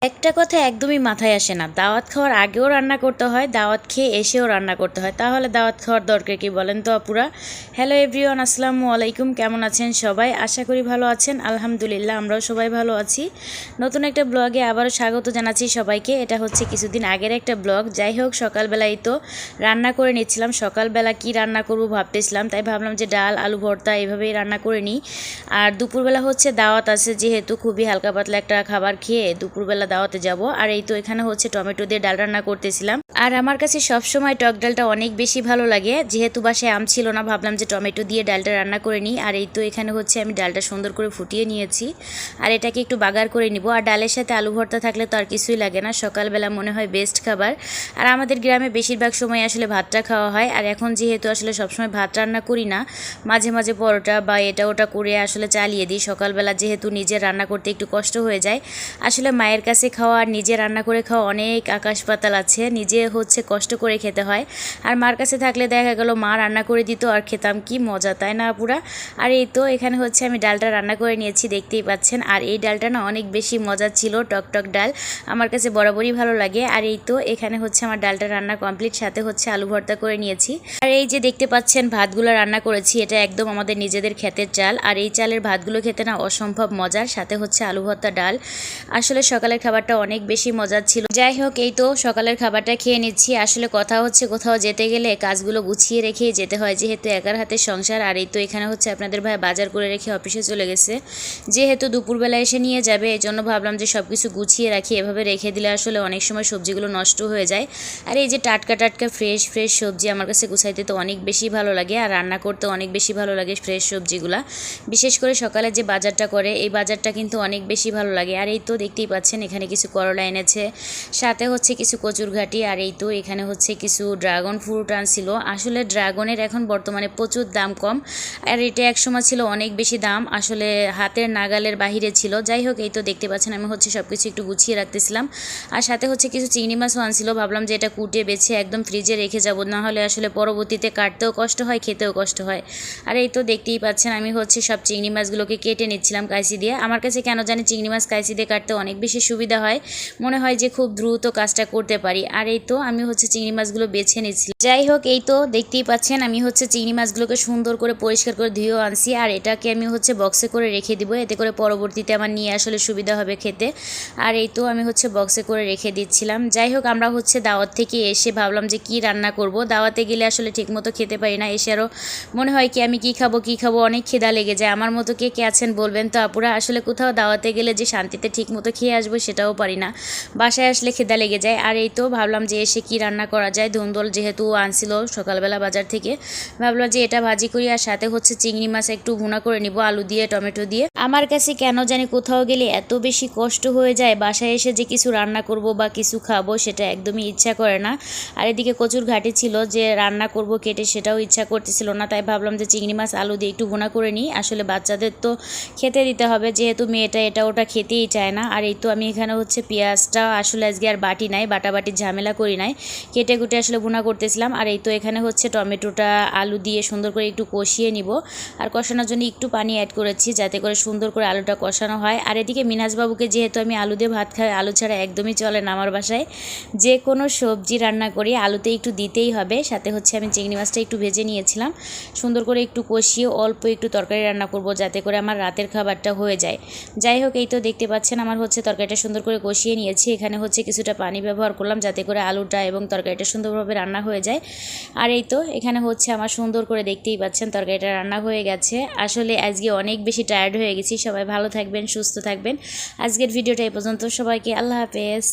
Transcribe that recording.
একটা কথা একদমই মাথায় আসে না, দাওয়াত খাওয়ার আগেও রান্না করতে হয়, দাওয়াত খেয়ে এসেও রান্না করতে হয়, তাহলে দাওয়াত খাওয়ার দরকার কি বলেন তো আপুরা। হ্যালো এভরিওয়ান, আসসালামু আলাইকুম। কেমন আছেন সবাই? আশা করি ভালো আছেন। আলহামদুলিল্লাহ আমরাও সবাই ভালো আছি। নতুন একটা ব্লগে আবারও স্বাগত জানাচ্ছি সবাইকে। এটা হচ্ছে কিছুদিন আগের একটা ব্লগ। যাই হোক, সকালবেলায় তো রান্না করে নিচ্ছিলাম। সকালবেলা কি রান্না করব ভাবতেছিলাম, তাই ভাবলাম যে ডাল আলু ভর্তা এভাবেই রান্না করে নিই। আর দুপুরবেলা হচ্ছে দাওয়াত আছে, যেহেতু খুবই হালকা পাতলা একটা খাবার খেয়ে দুপুরবেলা দাওয়াতে যাব। আর এই তো এখানে হচ্ছে টমেটো দিয়ে ডাল রান্না করতেছিলাম। আর আমার কাছে সবসময় টক ডালটা অনেক বেশি ভালো লাগে। যেহেতু বাসায় আম ছিল না, ভাবলাম যে টমেটো দিয়ে ডালটা রান্না করে নিই। আর এই তো এখানে হচ্ছে আমি ডালটা সুন্দর করে ফুটিয়ে নিয়েছি। আর এটাকে একটু বাগার করে নিব। আর ডালের সাথে আলু ভর্তা থাকলে তো আর কিছুই লাগে না, সকালবেলা মনে হয় বেস্ট খাবার। আর আমাদের গ্রামে বেশিরভাগ সময় আসলে ভাতটা খাওয়া হয়। আর এখন যেহেতু আসলে সবসময় ভাত রান্না করি না, মাঝে মাঝে পরোটা বা এটা ওটা করে আসলে চালিয়ে দিই। সকালবেলা যেহেতু নিজে রান্না করতে একটু কষ্ট হয়ে যায়, আসলে মায়ের কাছে খাওয়া আর নিজে রান্না করে খাওয়া অনেক আকাশ পাতাল আছে। নিজে হচ্ছে কষ্ট করে খেতে হয়। আর মার কাছে থাকলে দেখা গেল মা রান্না করে দিত আর খেতাম, কি মজা তাই না পুরা। আর এই তো এখানে হচ্ছে আমি ডালটা রান্না করে নিয়েছি, দেখতেই পাচ্ছেন। আর এই ডালটা না অনেক বেশি মজা ছিল, টক ডাল আমার কাছে বরাবরই ভালো লাগে। আর এই তো এখানে হচ্ছে আমার ডালটা রান্না কমপ্লিট, সাথে হচ্ছে আলু ভর্তা করে নিয়েছি। আর এই যে দেখতে পাচ্ছেন ভাতগুলো রান্না করেছি, এটা একদম আমাদের নিজেদের ক্ষেতের চাল। আর এই চালের ভাতগুলো খেতে না অসম্ভব মজার, সাথে হচ্ছে আলু ভর্তা ডাল। আসলে সকালের খাবারটা অনেক বেশি মজার ছিল। যাই হোক, এই তো সকালের খাবারটা খেয়ে নিচ্ছি। আসলে কথা হচ্ছে কোথাও যেতে গেলে কাজগুলো গুছিয়ে রেখেই যেতে হয়, যেহেতু একার হাতে সংসার। আর এই তো এখানে হচ্ছে আপনাদের ভাই বাজার করে রেখে অফিসে চলে গেছে, যেহেতু দুপুরবেলা এসে নিয়ে যাবে। এই জন্য ভাবলাম যে সব কিছু গুছিয়ে রাখি, এভাবে রেখে দিলে আসলে অনেক সময় সবজিগুলো নষ্ট হয়ে যায়। আর এই যে টাটকা টাটকা ফ্রেশ ফ্রেশ সবজি আমার কাছে গুছাইতে তো অনেক বেশি ভালো লাগে, আর রান্না করতে অনেক বেশি ভালো লাগে ফ্রেশ সবজিগুলা। বিশেষ করে সকালে যে বাজারটা করে, এই বাজারটা কিন্তু অনেক বেশি ভালো লাগে। আর এই তো দেখতেই পাচ্ছেন এখানে কিছু করলা এনেছে, সাথে হচ্ছে কিছু কচুর ঘাটি। আর এই তো এখানে হচ্ছে কিছু ড্রাগন ফ্রুট আনছিল। আসলে ড্রাগনের এখন বর্তমানে প্রচুর দাম কম, আর এটা একসময় ছিল অনেক বেশি দাম, আসলে হাতের নাগালের বাহিরে ছিল। যাই হোক, এই তো দেখতে পাচ্ছেন আমি হচ্ছে সব কিছু একটু গুছিয়ে রাখতেছিলাম। আর সাথে হচ্ছে কিছু চিংড়ি মাছও আনছিল, ভাবলাম যে এটা কুটে বেছে একদম ফ্রিজে রেখে যাব, না হলে আসলে পরবর্তীতে কাটতেও কষ্ট হয়, খেতেও কষ্ট হয়। আর এই তো দেখতেই পাচ্ছেন আমি হচ্ছে সব চিংড়ি মাছগুলোকে কেটে নিচ্ছিলাম কাঁচি দিয়ে। আমার কাছে কেন জানি চিংড়ি মাছ কাঁচি দিয়ে কাটতে অনেক বেশি সুবিধা হয়, মনে হয় যে খুব দ্রুত কাজটা করতে পারি। আর এই তো আমি হচ্ছে চিংড়ি মাছগুলো বেছে নিচ্ছি। যাই হোক, এই তো দেখতেই পাচ্ছেন আমি হচ্ছে চিংড়ি মাছগুলোকে সুন্দর করে পরিষ্কার করে ধুয়েও আনছি। আর এটাকে আমি হচ্ছে বক্সে করে রেখে দিব, এতে করে পরবর্তীতে আমার নিয়ে আসলে সুবিধা হবে খেতে। আর এই তো আমি হচ্ছে বক্সে করে রেখে দিচ্ছিলাম। যাই হোক, আমরা হচ্ছে দাওয়াত থেকে এসে ভাবলাম যে কি রান্না করব। দাওয়াতে গেলে আসলে ঠিকমতো খেতে পারি না, এসে আরও মনে হয় কি আমি কি খাবো, অনেক খিদা লেগে যায়। আমার মতো কে কে আছেন বলবেন তো আপুরা। আসলে কোথাও দাওয়াতে গেলে যে শান্তিতে ঠিকমতো খেয়ে আসবো সেটাও পারি না, বাসায় আসলে খিদা লেগে যায়। আর এই তো ভাবলাম যে এসে কি রান্না করা যায়। ধুন্দল যেহেতু আনছিল সকালবেলা বাজার থেকে, ভাবলাম যে এটা ভাজি করি, আর সাথে হচ্ছে চিংড়ি মাছ একটু ভুনা করে নিব আলু দিয়ে টমেটো দিয়ে। আমার কাছে কেন জানি কোথাও গেলে এত বেশি কষ্ট হয়ে যায়, বাসায় এসে যে কিছু রান্না করব বা কিছু খাবো সেটা একদমই ইচ্ছা করে না। আর এদিকে কচুর ঘাটি ছিল যে রান্না করব কেটে, সেটাও ইচ্ছা করতেছিল না। তাই ভাবলাম যে চিংড়ি মাছ আলু দিয়ে একটু ভুনা করে নিই। আসলে বাচ্চাদের তো খেতে দিতে হবে, যেহেতু মেয়েটা এটা ওটা খেতেই চায় না। আর এই তো আমি এখানে হচ্ছে পেঁয়াজটা আসলে আজকে আর বাটি নাই, বাটাবাটির ঝামেলা করি নাই, কেটে কুটে আসলে ভুনা করতেছিলাম। আর এই তো এখানে হচ্ছে টমেটোটা আলু দিয়ে সুন্দর করে একটু কষিয়ে নিব। আর কষানোর জন্য একটু পানি অ্যাড করেছি, যাতে করে সুন্দর করে আলুটা কষানো হয়। আর এদিকে মিনাজবাবুকে যেহেতু আমি আলু দিয়ে ভাত খাই, আলু ছাড়া একদমই চলে না আমার বাসায়। যে কোনো সবজি রান্না করি আলুতে একটু দিতেই হবে। সাথে হচ্ছে আমি চিংড়ি মাছটা একটু ভেজে নিয়েছিলাম, সুন্দর করে একটু কষিয়ে অল্প একটু তরকারি রান্না করব, যাতে করে আমার রাতের খাবারটা হয়ে যায়। যাই হোক, এই তো দেখতে পাচ্ছেন আমার হচ্ছে তরকারিটা সুন্দর করে কষিয়ে নিয়েছি। এখানে হচ্ছে কিছুটা পানি ব্যবহার করলাম, যাতে করে আলুটা এবং তরকারিটা সুন্দরভাবে রান্না হয়ে যায়। আর এই তো এখানে হচ্ছে আমার সুন্দর করে দেখতেই পাচ্ছেন তরকারিটা রান্না হয়ে গেছে। আসলে আজকে অনেক বেশি টায়ার্ড হয়ে গেছি। সবাই ভালো থাকবেন, সুস্থ থাকবেন। আজকের ভিডিওটা এই পর্যন্ত। সবাইকে আল্লাহ হাফেজ।